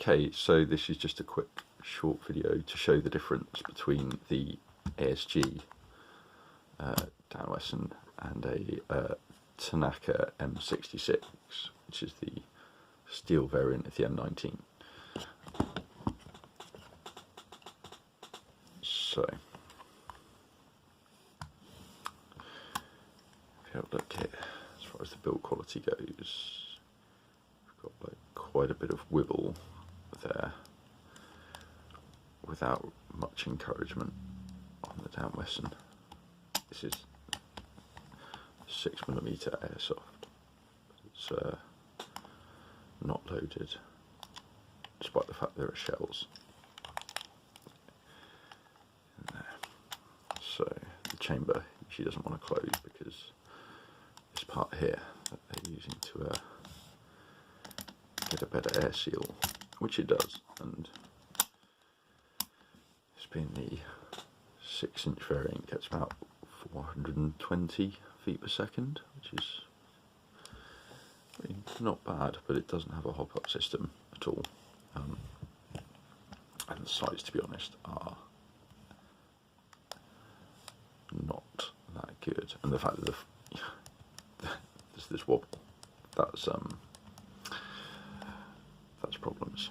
Okay, so this is just a quick short video to show the difference between the ASG Dan Wesson and a Tanaka M66, which is the steel variant of the M19. So, if you have a look here, as far as the build quality goes, we've got like quite a bit of wibble there without much encouragement on the Dan Wesson. This is 6mm Airsoft. It's not loaded, despite the fact there are shells in there. So the chamber usually doesn't want to close because this part here that they're using to get a better air seal, which it does, and it's been the 6-inch variant, gets about 420 feet per second, which is not bad, but it doesn't have a hop-up system at all, and the sights, to be honest, are not that good, and the fact that there's this wobble, that's problems.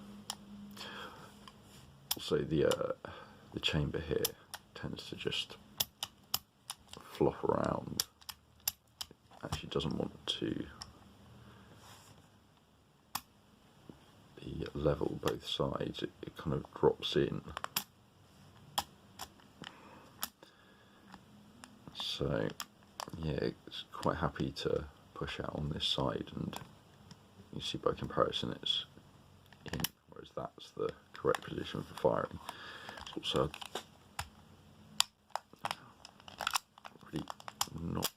Also, the chamber here tends to just flop around. It actually doesn't want to be level both sides. It kind of drops in. So yeah, it's quite happy to push out on this side, and you see by comparison it's in, whereas that's the correct position for firing. It's also really not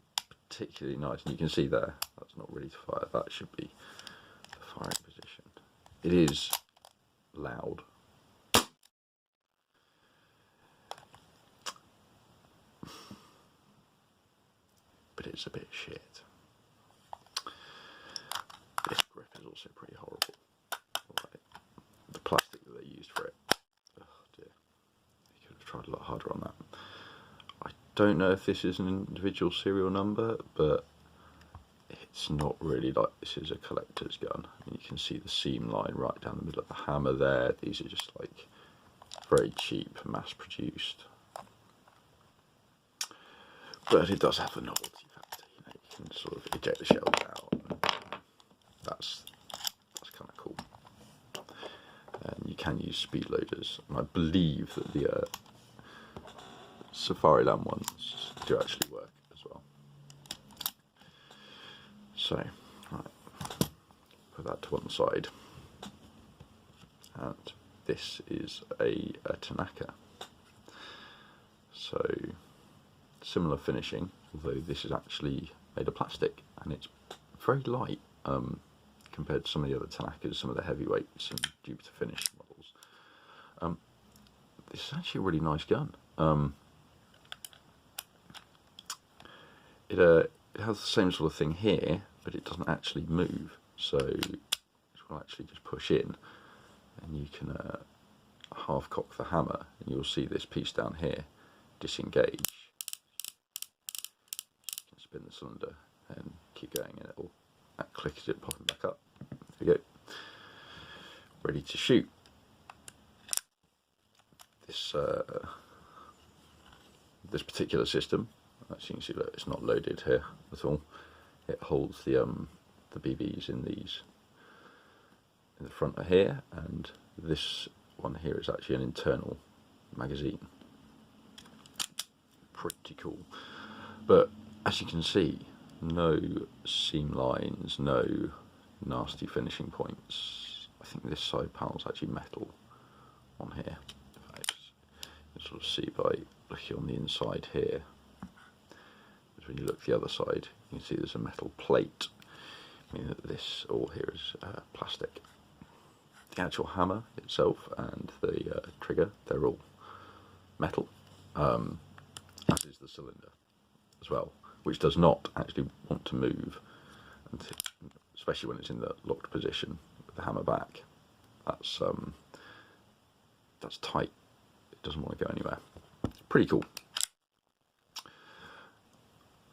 particularly nice, and you can see there that's not ready to fire. That should be the firing position. It is loud, but it's a bit shit. This grip is also pretty horrible. Right. The plastic that they used for it, oh dear, you could have tried a lot harder on that. I don't know if this is an individual serial number, but it's not really like this is a collector's gun. I mean, you can see the seam line right down the middle of the hammer there. These are just like very cheap, mass produced. But it does have a novelty factor, you know, you can sort of eject the shells out, and that's kind of cool. And you can use speed loaders, and I believe that the Safari Land ones do actually work as well. So, right, put that to one side, and this is a Tanaka. So, similar finishing, although this is actually made of plastic, and it's very light compared to some of the other Tanakas, some of the heavyweights and Jupiter finish models. This is actually a really nice gun. It has the same sort of thing here, but it doesn't actually move, so it will actually just push in, and you can half cock the hammer, and you'll see this piece down here disengage. You can spin the cylinder and keep going, and it'll click as it popping back up. There we go, ready to shoot. This particular system, as you can see, look, it's not loaded here at all. It holds the BBs in these in the front of here, and this one here is actually an internal magazine. Pretty cool. But as you can see, no seam lines, no nasty finishing points. I think this side panel is actually metal on here. In fact, you can sort of see by looking on the inside here. When you look the other side, you can see there's a metal plate, meaning that this all here is plastic. The actual hammer itself and the trigger, they're all metal, as is the cylinder as well, which does not actually want to move, especially when it's in the locked position with the hammer back. That's tight. It doesn't want to go anywhere. It's pretty cool.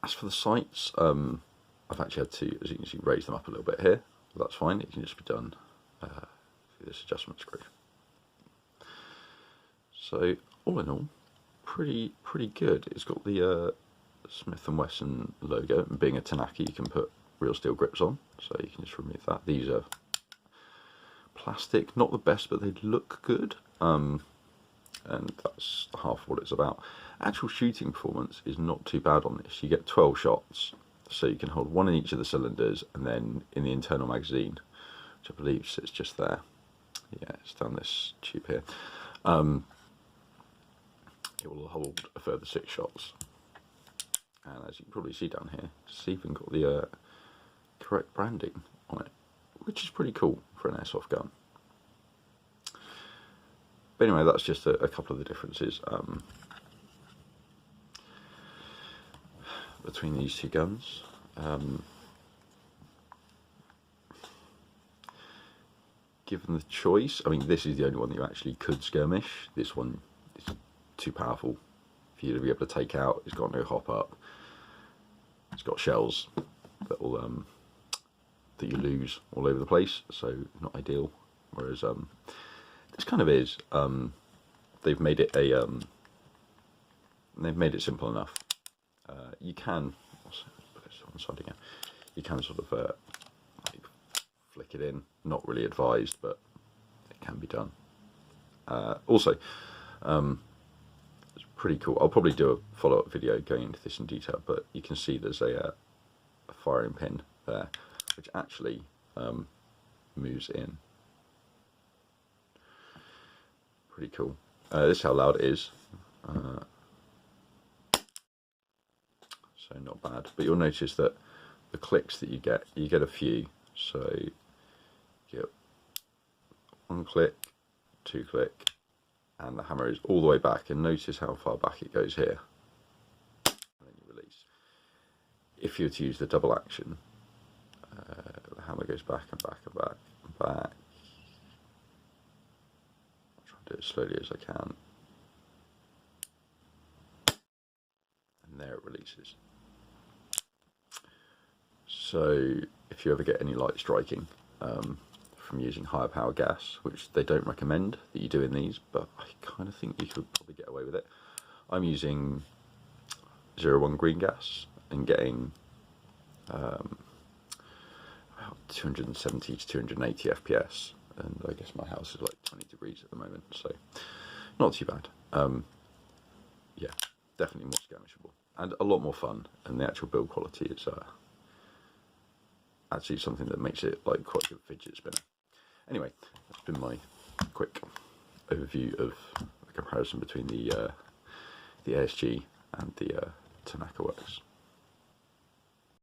As for the sights, I've actually had to, as you can see, raise them up a little bit here. But that's fine. It can just be done through this adjustment screw. So all in all, pretty good. It's got the Smith & Wesson logo, and being a Tanaka, you can put real steel grips on, so you can just remove that. These are plastic, not the best, but they look good, and that's half what it's about. Actual shooting performance is not too bad on this. You get 12 shots, so you can hold one in each of the cylinders, and then in the internal magazine, which I believe sits just there. Yeah, it's down this tube here. It will hold a further 6 shots. And as you can probably see down here, it's even got the correct branding on it, which is pretty cool for an airsoft gun. But anyway, that's just a couple of the differences between these two guns. Given the choice, I mean, this is the only one that you actually could skirmish. This one is too powerful for you to be able to take out. It's got no hop up. It's got shells that will that you lose all over the place, so not ideal. Whereas this kind of is. They've made it a they've made it simple enough. You can put this on the side again. You can sort of like flick it in. Not really advised, but it can be done. Also, it's pretty cool. I'll probably do a follow-up video going into this in detail, but you can see there's a firing pin there, which actually moves in. Pretty cool. This is how loud it is. So not bad. But you'll notice that the clicks that you get a few. So you get 1 click, 2 click, and the hammer is all the way back. And notice how far back it goes here. And then you release. If you were to use the double action, the hammer goes back and back and back and back. I'll try and do it as slowly as I can. And there it releases. So if you ever get any light striking from using higher power gas, which they don't recommend that you do in these, but I kind of think you could probably get away with it. I'm using 01 green gas and getting about 270 to 280 FPS, and I guess my house is like 20 degrees at the moment, so not too bad. Yeah, definitely more skirmishable and a lot more fun, and the actual build quality is actually something that makes it like quite a good fidget spinner. Anyway, that's been my quick overview of the comparison between the ASG and the Tanaka Works.